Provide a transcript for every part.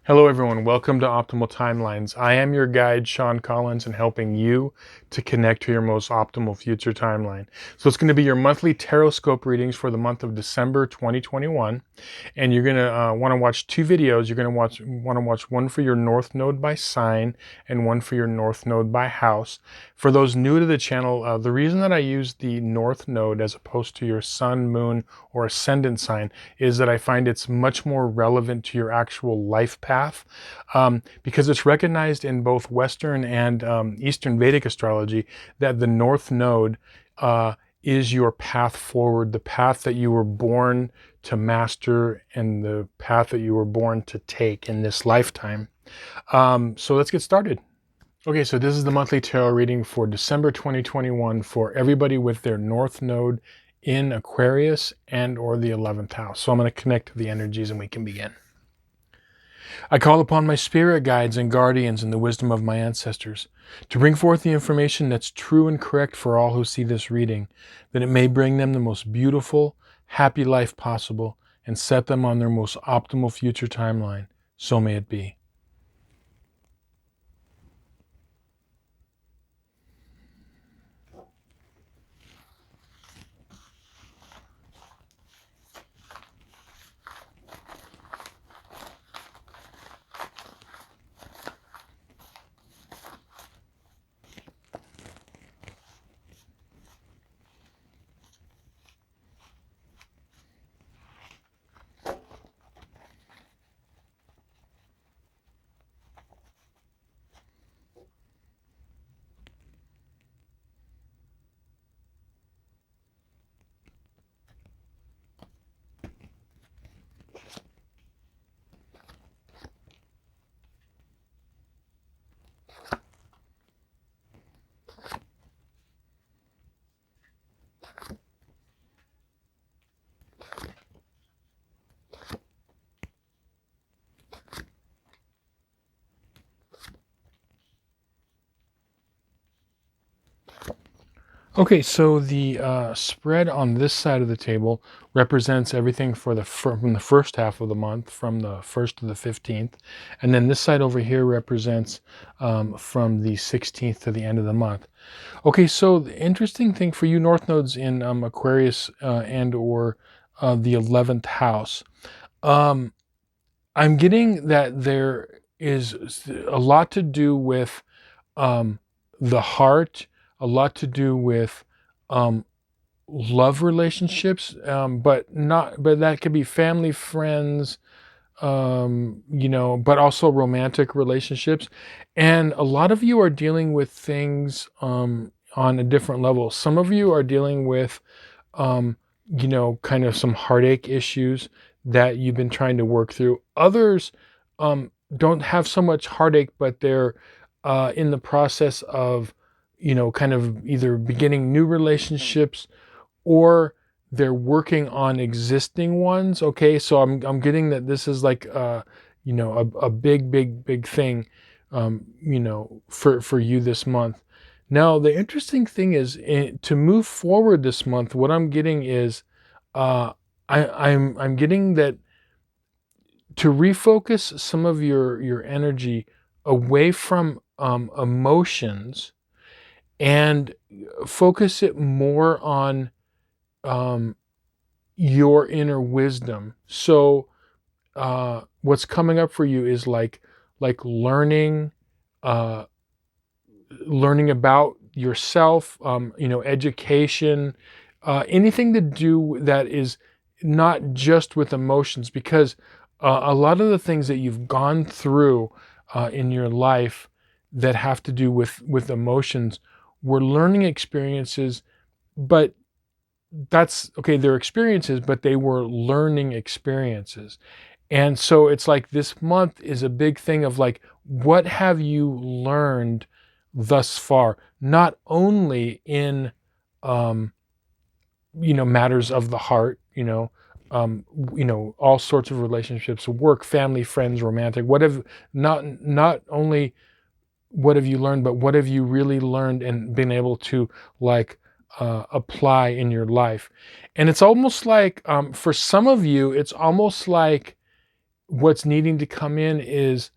Hello everyone, welcome to Optimal Timelines. I am your guide, Sean Collins, and helping you to connect to your most optimal future timeline. So it's going to be your monthly Tarotscope readings for the month of December 2021. And you're going to want to watch two videos. You're going to want to watch one for your North Node by sign and one for your North Node by house. For those new to the channel, the reason that I use the North Node as opposed to your Sun, Moon, or Ascendant sign is that I find it's much more relevant to your actual life path, because it's recognized in both Western and Eastern Vedic astrology that the North Node is your path forward, the path that you were born to master and the path that you were born to take in this lifetime. So let's get started. Okay, so this is the monthly tarot reading for December 2021 for everybody with their North Node in Aquarius and or the 11th house. So I'm going to connect to the energies and we can begin. I call upon my spirit guides and guardians and the wisdom of my ancestors to bring forth the information that's true and correct for all who see this reading, that it may bring them the most beautiful, happy life possible and set them on their most optimal future timeline. So may it be. Okay, so the spread on this side of the table represents everything from the first half of the month, from the 1st to the 15th. And then this side over here represents from the 16th to the end of the month. Okay, so the interesting thing for you North Nodes in Aquarius and or the 11th house, I'm getting that there is a lot to do with the heart, a lot to do with love relationships, but that could be family, friends, but also romantic relationships. And a lot of you are dealing with things on a different level. Some of you are dealing with, kind of some heartache issues that you've been trying to work through. Others don't have so much heartache, but they're in the process of, kind of either beginning new relationships or they're working on existing ones. Okay, so I'm getting that this is like a big thing, for you this month. Now the interesting thing is to move forward this month. What I'm getting is I'm getting that to refocus some of your energy away from emotions and focus it more on your inner wisdom. So what's coming up for you is like learning about yourself, education, anything to do that is not just with emotions, because a lot of the things that you've gone through in your life that have to do with emotions were learning experiences, but that's okay, they're experiences, but they were learning experiences. And so it's like this month is a big thing of like, what have you learned thus far? Not only in, matters of the heart, all sorts of relationships, work, family, friends, romantic, not only what have you learned, but what have you really learned and been able to like apply in your life. And it's almost like, for some of you, it's almost like what's needing to come in is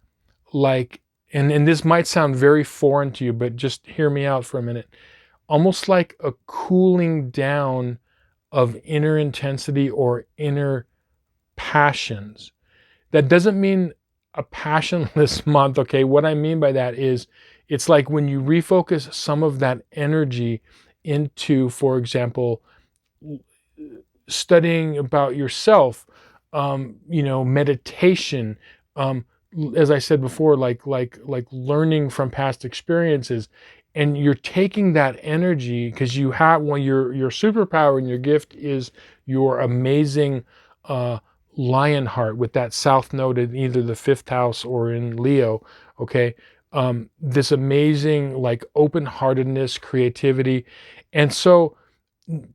like, and this might sound very foreign to you, but just hear me out for a minute. Almost like a cooling down of inner intensity or inner passions. That doesn't mean a passionless month, okay? What I mean by that is it's like when you refocus some of that energy into, for example, studying about yourself, meditation, um, as I said before, like learning from past experiences, and you're taking that energy because you have your superpower and your gift is your amazing lion heart with that south node in either the fifth house or in Leo. Okay, this amazing like open-heartedness, creativity, and so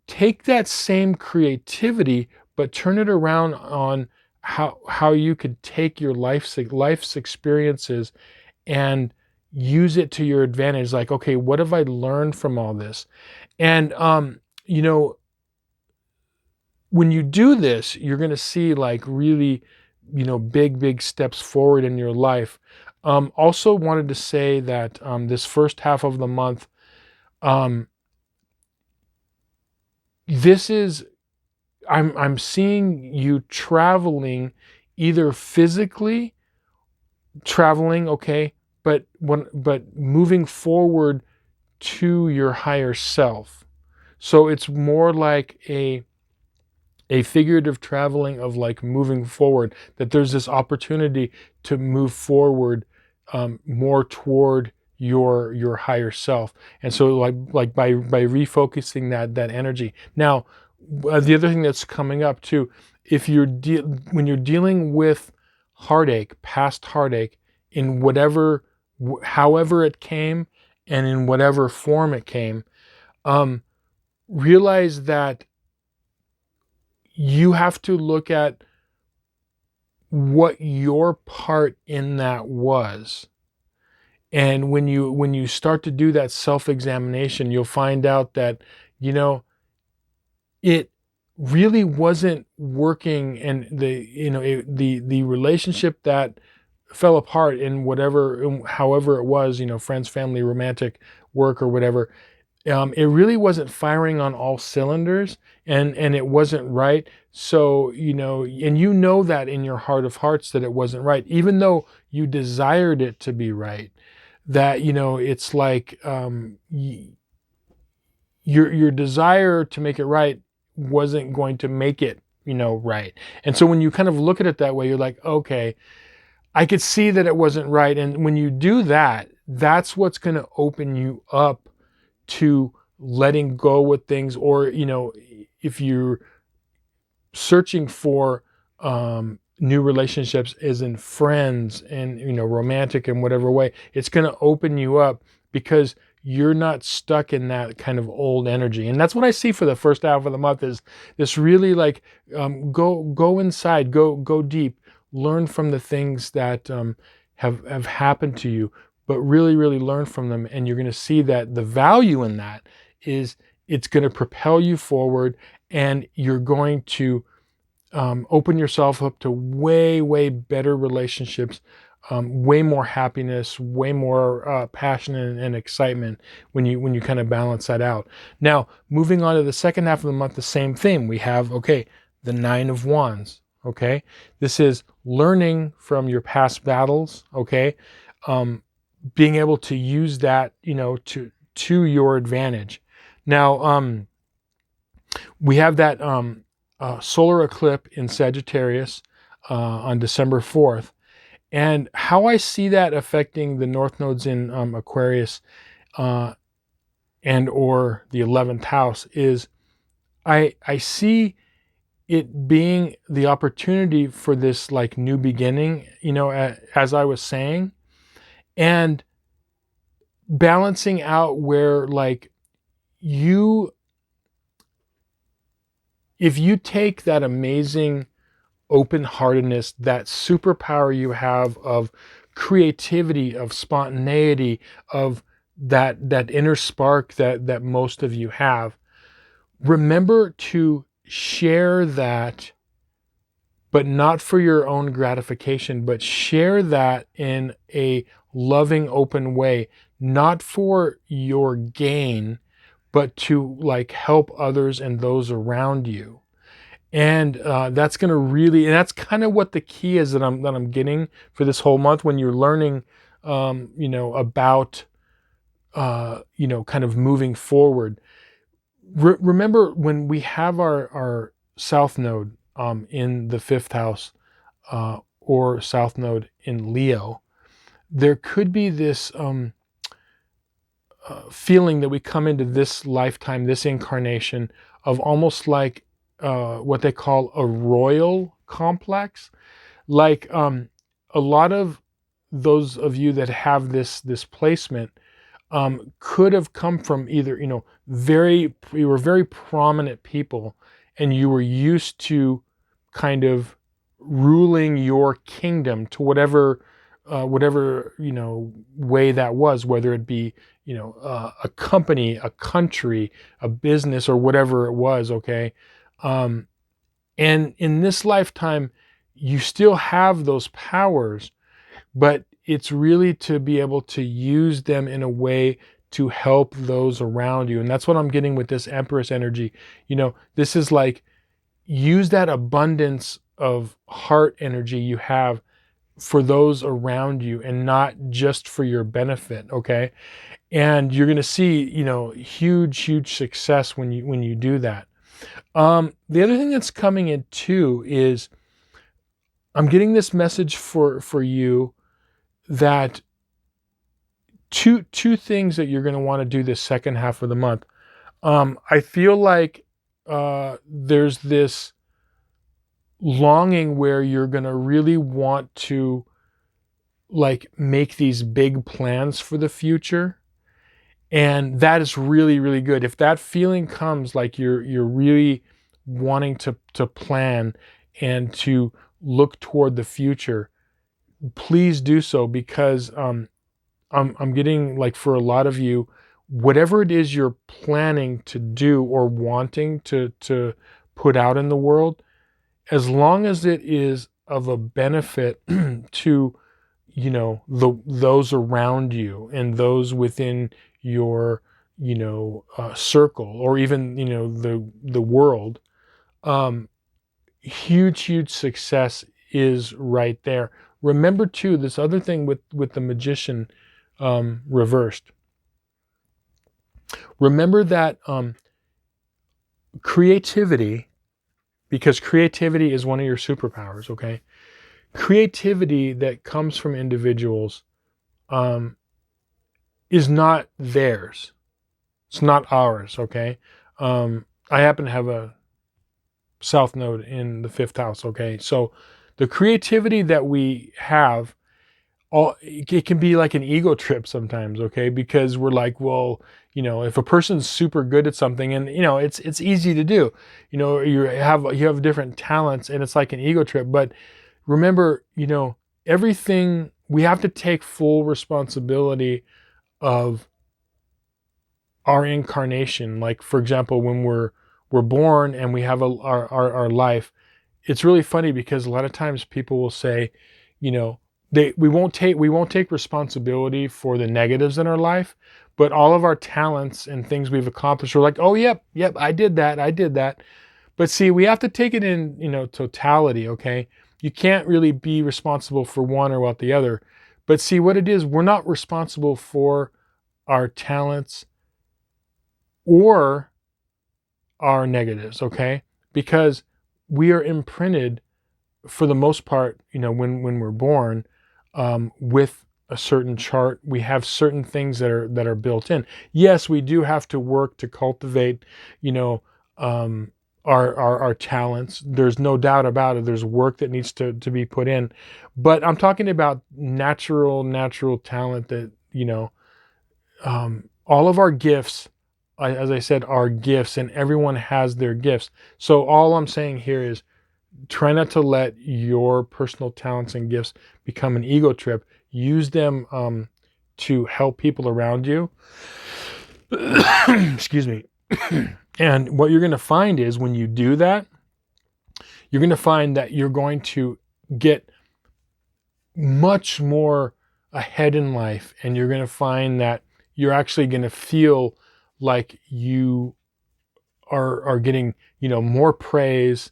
take that same creativity, but turn it around on how you could take your life's experiences and use it to your advantage. Like, okay, what have I learned from all this? And you know, when you do this, you're going to see like really, big steps forward in your life. Also wanted to say that this first half of the month, um, this is I'm seeing you traveling, either physically traveling, okay, but moving forward to your higher self. So it's more like a figurative traveling of like moving forward, that there's this opportunity to move forward more toward your higher self. And so like by refocusing that energy. Now, the other thing that's coming up too, if when you're dealing with heartache, past heartache, in whatever, however it came, and in whatever form it came, realize that you have to look at what your part in that was. And when you start to do that self-examination, you'll find out that, it really wasn't working, and the relationship that fell apart in whatever, however it was, friends, family, romantic, work, or whatever, it really wasn't firing on all cylinders, and it wasn't right. So, and that in your heart of hearts that it wasn't right, even though you desired it to be right, that, it's like, your desire to make it right wasn't going to make it, right. And so when you kind of look at it that way, you're like, okay, I could see that it wasn't right. And when you do that, that's what's going to open you up to letting go with things. Or, if you're searching for new relationships, as in friends and, romantic in whatever way, it's going to open you up because you're not stuck in that kind of old energy. And that's what I see for the first half of the month, is this really like, go inside, go deep, learn from the things that have happened to you, but really learn from them. And you're going to see that the value in that is it's going to propel you forward, and you're going to open yourself up to way better relationships, way more happiness, way more passion and excitement when you kind of balance that out. Now, moving on to the second half of the month, the same thing. We have, okay, the Nine of Wands. Okay, this is learning from your past battles. Okay, being able to use that, to your advantage. Now, we have that solar eclipse in Sagittarius on December 4th. And how I see that affecting the north nodes in Aquarius and or the 11th house is I see it being the opportunity for this like new beginning, as I was saying, and balancing out where like if you take that amazing open-heartedness, that superpower you have of creativity, of spontaneity, of that inner spark that most of you have, remember to share that, but not for your own gratification, but share that in a loving, open way, not for your gain, but to like help others and those around you. And that's going to really, and that's kind of what the key is that I'm getting for this whole month. When you're learning, about, kind of moving forward. Remember when we have our South Node in the fifth house, or South Node in Leo, there could be this feeling that we come into this lifetime, this incarnation, of almost like what they call a royal complex. Like a lot of those of you that have this placement could have come from either, you were very prominent people, and you were used to kind of ruling your kingdom to whatever way that was, whether it be a company, a country, a business, or whatever it was. Okay, and in this lifetime, you still have those powers, but it's really to be able to use them in a way to help those around you. And that's what I'm getting with this Empress energy. This is like, use that abundance of heart energy you have for those around you and not just for your benefit. Okay. And you're going to see, huge success when you do that. The other thing that's coming in too is I'm getting this message for you that two things that you're going to want to do this second half of the month. I feel like there's this longing where you're going to really want to like make these big plans for the future. And that is really, really good. If that feeling comes, like you're really wanting to plan and to look toward the future, please do so, because I'm getting, like, for a lot of you, whatever it is you're planning to do or wanting to put out in the world, as long as it is of a benefit to those around you and those within your circle, or even the world, huge success is right there. Remember too, this other thing with the Magician reversed. Remember that creativity, because creativity is one of your superpowers. Okay, creativity that comes from individuals is not theirs. It's not ours. Okay, I happen to have a South Node in the fifth house. Okay, so the creativity that we have, it can be like an ego trip sometimes. Okay, because we're like, well, if a person's super good at something, and it's easy to do, you have different talents, and it's like an ego trip. But remember, everything, we have to take full responsibility of our incarnation. Like, for example, when we're born and we have our life, it's really funny because a lot of times people will say, we won't take responsibility for the negatives in our life, but all of our talents and things we've accomplished, we're like, oh, yep, I did that. But see, we have to take it in, totality. Okay, you can't really be responsible for one or what the other. But see, what it is, we're not responsible for our talents or our negatives. Okay, because we are imprinted, for the most part, when we're born, with a certain chart. We have certain things that are built in. Yes, we do have to work to cultivate, our talents. There's no doubt about it. There's work that needs to be put in. But I'm talking about natural talent that, all of our gifts, as I said, are gifts, and everyone has their gifts. So all I'm saying here is, try not to let your personal talents and gifts become an ego trip. Use them to help people around you. Excuse me. And what you're going to find is, when you do that, you're going to find that you're going to get much more ahead in life, and you're going to find that you're actually going to feel like you are getting, you know, more praise,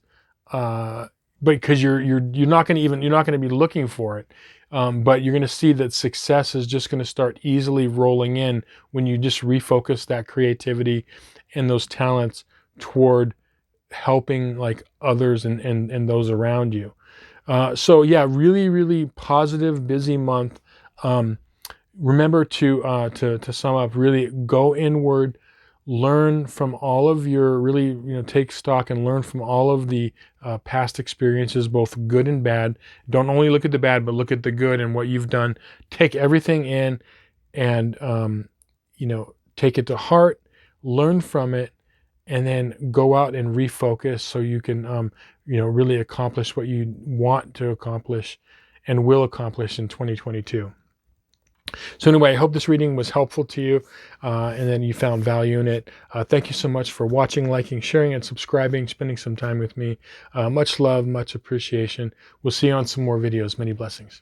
because you're not going to even, you're not going to be looking for it, but you're going to see that success is just going to start easily rolling in when you just refocus that creativity and those talents toward helping like others and those around you. So yeah, really, really positive, busy month. Remember to sum up, really go inward, learn from all of your, really, you know, take stock and learn from all of the past experiences, both good and bad. Don't only look at the bad, but look at the good and what you've done. Take everything in, and you know, take it to heart, learn from it, and then go out and refocus so you can, you know, really accomplish what you want to accomplish and will accomplish in 2022. So anyway, I hope this reading was helpful to you, and then you found value in it. Thank you so much for watching, liking, sharing, and subscribing, spending some time with me. Much love, much appreciation. We'll see you on some more videos. Many blessings.